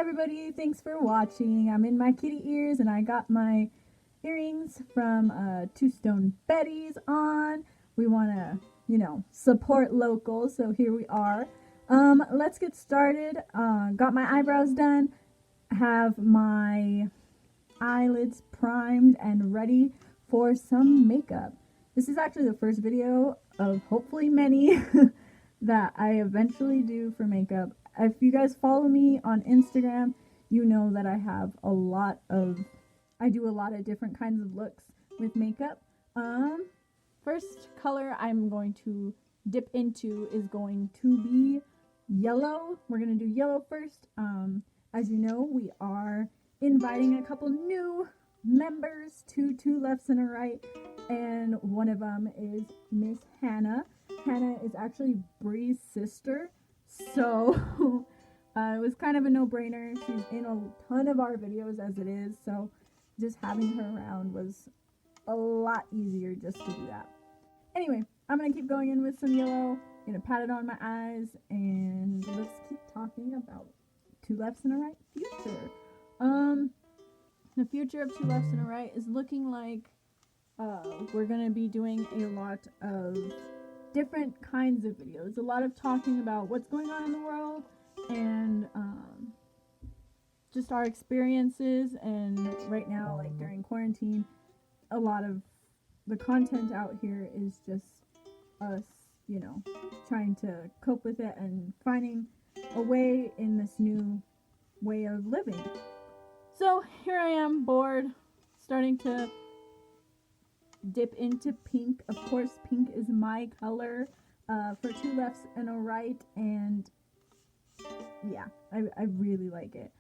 everybody, thanks for watching. I'm in my kitty ears and I got my earrings from Two Stone Betty's on. We want to, support local, so here we are. Let's get started. Got my eyebrows done, have my eyelids primed and ready for some makeup. This is actually the first video of hopefully many that I eventually do for makeup. If you guys follow me on Instagram, you know that I do a lot of different kinds of looks with makeup. First color I'm going to dip into is going to be yellow. We're going to do yellow first. As you know, we are inviting a couple new members to Two Lefts and a Right, and one of them is Miss Hannah. Hannah is actually Bree's sister, so it was kind of a no-brainer. She's in a ton of our videos as it is, so just having her around was a lot easier just to do that. Anyway, I'm going to keep going in with some yellow. I'm going to pat it on my eyes, and let's keep talking about Two Lefts and a Right future. The future of Two Lefts and a Right is looking like we're going to be doing a lot of different kinds of videos. A lot of talking about what's going on in the world and just our experiences. And right now, like during quarantine, a lot of the content out here is just us, trying to cope with it and finding a way in this new way of living. So here I am, bored, starting to dip into pink. Of course, pink is my color for Two Lefts and a Right, and yeah, I really like it.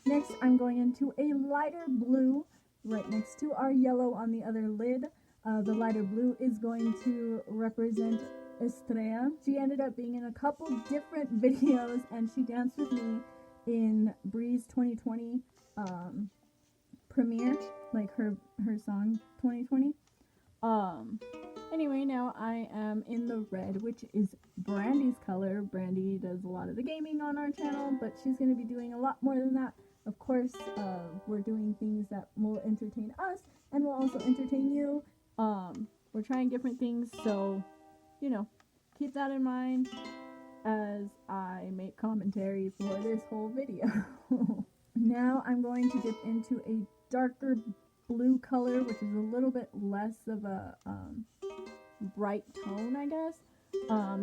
Next, I'm going into a lighter blue right next to our yellow on the other lid. The lighter blue is going to represent Estrella. She ended up being in a couple different videos, and she danced with me in Bree's 2020 premiere, like her song 2020. Anyway, now I am in the red, which is Brandy's color. Brandy does a lot of the gaming on our channel, but she's going to be doing a lot more than that. Of course, we're doing things that will entertain us and will also entertain you. We're trying different things, so, keep that in mind as I make commentary for this whole video. Now I'm going to dip into a darker blue color, which is a little bit less of a bright tone, I guess.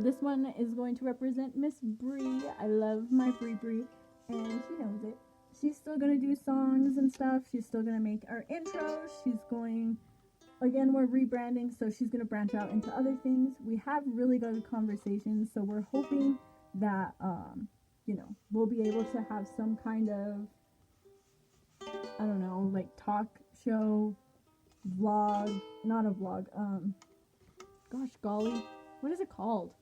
This one is going to represent Miss Bree. I love my Bree, and she knows it. She's still going to do songs and stuff. She's still going to make our intros. Again, we're rebranding, so she's going to branch out into other things. We have really good conversations, so we're hoping that, we'll be able to have some kind of, like talk show, vlog, not a vlog, gosh golly, what is it called?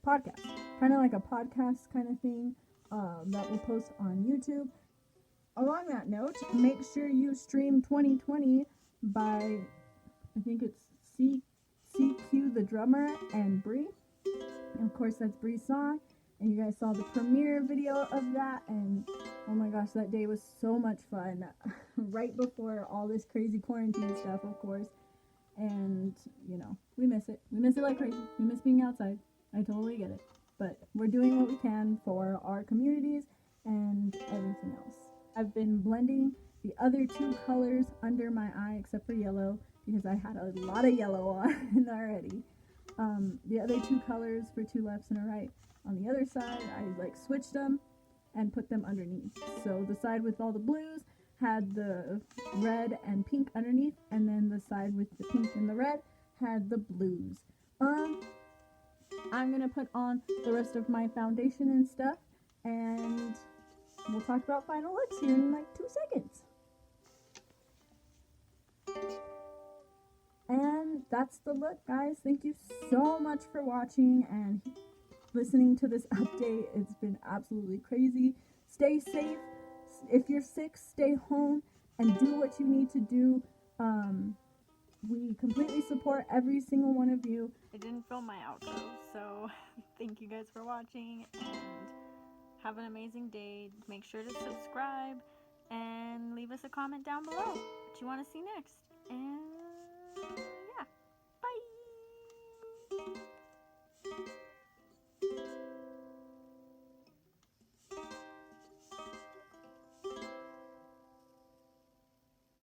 Podcast. Kind of like a podcast kind of thing that we'll post on YouTube. Along that note, make sure you stream 2020 by, I think it's CQ the drummer and Bree. And of course, that's Bree's song. And you guys saw the premiere video of that, and oh my gosh, that day was so much fun. Right before all this crazy quarantine stuff, of course. And, we miss it. We miss it like crazy. We miss being outside. I totally get it. But we're doing what we can for our communities and everything else. I've been blending the other two colors under my eye, except for yellow, because I had a lot of yellow on already. The other two colors for Two Lefts and a Right, on the other side, I switched them and put them underneath. So the side with all the blues had the red and pink underneath, and then the side with the pink and the red had the blues. I'm gonna put on the rest of my foundation and stuff, and we'll talk about final looks here in 2 seconds. And that's the look, guys. Thank you so much for watching and listening to this update. It's been absolutely crazy. Stay safe. If you're sick, stay home and do what you need to do. We completely support every single one of you. I didn't film my outro, so thank you guys for watching, and Have an amazing day. Make sure to subscribe and leave us a comment down below what you want to see next. And